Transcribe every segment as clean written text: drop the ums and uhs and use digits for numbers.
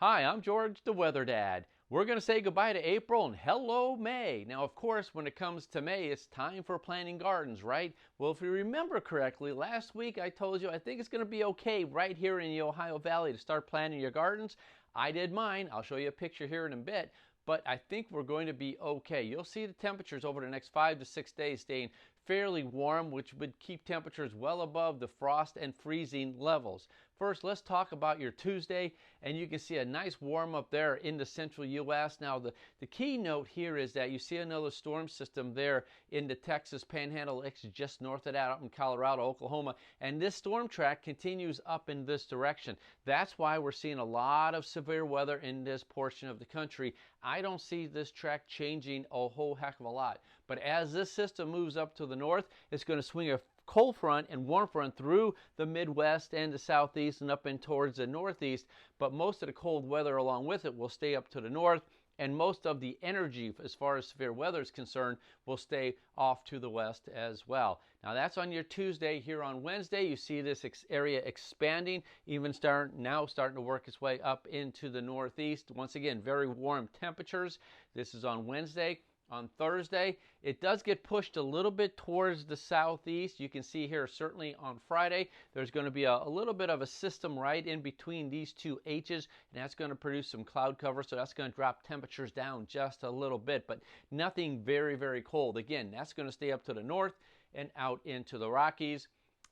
Hi, I'm George, the Weather Dad. We're going to say goodbye to April and hello May. Now, of course, when it comes to May, it's time for planting gardens, right? Well, if you remember correctly, last week I told you I think it's going to be okay right here in the Ohio Valley to start planting your gardens. I did mine. I'll show you a picture here in a bit. But I think we're going to be okay. You'll see the temperatures over the next 5 to 6 days staying fairly warm, which would keep temperatures well above the frost and freezing levels. First, let's talk about your Tuesday, and you can see a nice warm up there in the central U.S. Now, the key note here is that you see another storm system there in the Texas Panhandle, actually just north of that, up in Colorado, Oklahoma, and this storm track continues up in this direction. That's why we're seeing a lot of severe weather in this portion of the country. I don't see this track changing a whole heck of a lot, but as this system moves up to the north, it's going to swing a cold front and warm front through the Midwest and the Southeast and up in towards the Northeast, but most of the cold weather along with it will stay up to the north, and most of the energy as far as severe weather is concerned will stay off to the west as well. Now that's on your Tuesday. Here on Wednesday, you see this area expanding, even starting to work its way up into the Northeast. Once again, very warm temperatures. This is on Wednesday. On Thursday, it does get pushed a little bit towards the southeast. You can see here certainly on Friday, there's going to be a little bit of a system right in between these two H's, and that's going to produce some cloud cover, so that's going to drop temperatures down just a little bit, but nothing very, very cold. Again, that's going to stay up to the north and out into the Rockies.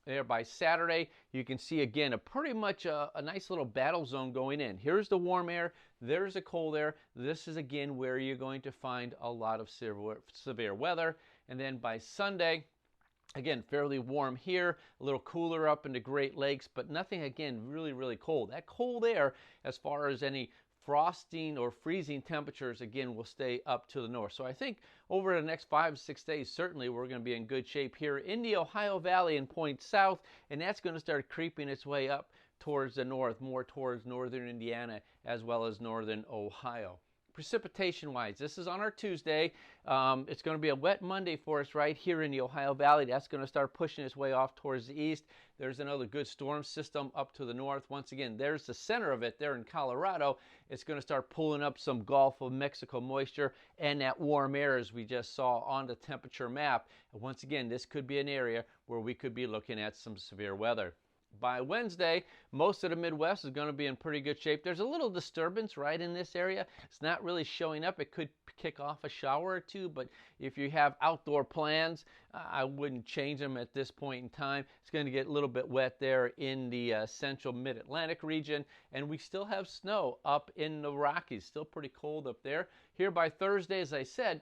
There by Saturday, you can see again a pretty much a nice little battle zone going in. Here's the warm air, there's the cold air. This is again where you're going to find a lot of severe weather. And then by Sunday, again, fairly warm here, a little cooler up in the Great Lakes, but nothing, again, really, really cold. That cold air, as far as any frosting or freezing temperatures, again, will stay up to the north. So I think over the next 5 to 6 days, certainly we're going to be in good shape here in the Ohio Valley and point south, and that's going to start creeping its way up towards the north, more towards northern Indiana as well as northern Ohio. Precipitation-wise, this is on our Tuesday. It's going to be a wet Monday for us right here in the Ohio Valley. That's going to start pushing its way off towards the east. There's another good storm system up to the north. Once again, there's the center of it there in Colorado. It's going to start pulling up some Gulf of Mexico moisture and that warm air as we just saw on the temperature map. And once again, this could be an area where we could be looking at some severe weather. By Wednesday, most of the Midwest is going to be in pretty good shape. There's a little disturbance right in this area. It's not really showing up. It could kick off a shower or two, but if you have outdoor plans, I wouldn't change them at this point in time. It's going to get a little bit wet there in the central mid-Atlantic region, and we still have snow up in the Rockies. Still pretty cold up there. Here by Thursday, as I said,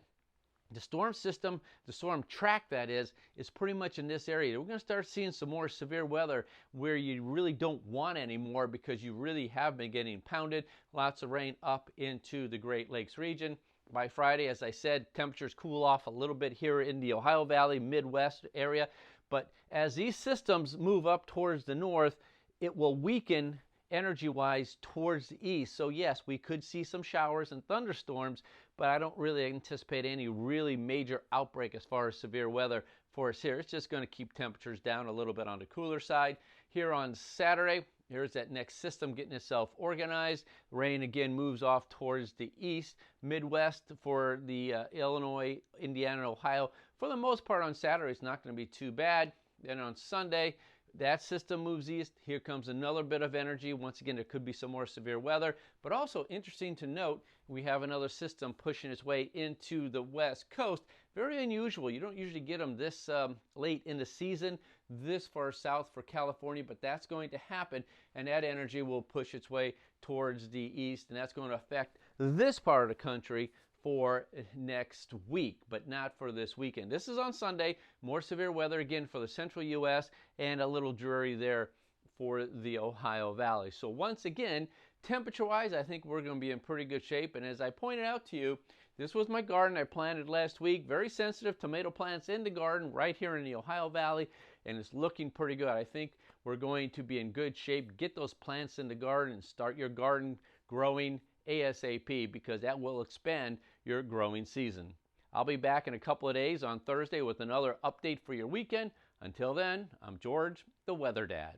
the storm system, the storm track that is pretty much in this area. We're going to start seeing some more severe weather where you really don't want anymore because you really have been getting pounded. Lots of rain up into the Great Lakes region. By Friday, as I said, temperatures cool off a little bit here in the Ohio Valley, Midwest area. But as these systems move up towards the north, it will weaken energy-wise towards the east. So yes, we could see some showers and thunderstorms, but I don't really anticipate any really major outbreak as far as severe weather for us here. It's just going to keep temperatures down a little bit on the cooler side. Here on Saturday, here's that next system getting itself organized. Rain again moves off towards the east. Midwest for the Illinois, Indiana, and Ohio. For the most part on Saturday, it's not going to be too bad. Then on Sunday, that system moves east. Here comes another bit of energy. Once again, there could be some more severe weather, but also interesting to note, we have another system pushing its way into the west coast. Very unusual. You don't usually get them this late in the season, this far south for California, but that's going to happen, and that energy will push its way towards the east, and that's going to affect this part of the country for next week, but not for this weekend. This is on Sunday. More severe weather again for the central U.S. and a little dreary there for the Ohio Valley. So once again, temperature-wise, I think we're going to be in pretty good shape. And as I pointed out to you, this was my garden I planted last week. Very sensitive tomato plants in the garden right here in the Ohio Valley, and it's looking pretty good. I think we're going to be in good shape. Get those plants in the garden and start your garden growing ASAP, because that will expand your growing season. I'll be back in a couple of days on Thursday with another update for your weekend. Until then, I'm George, the Weather Dad.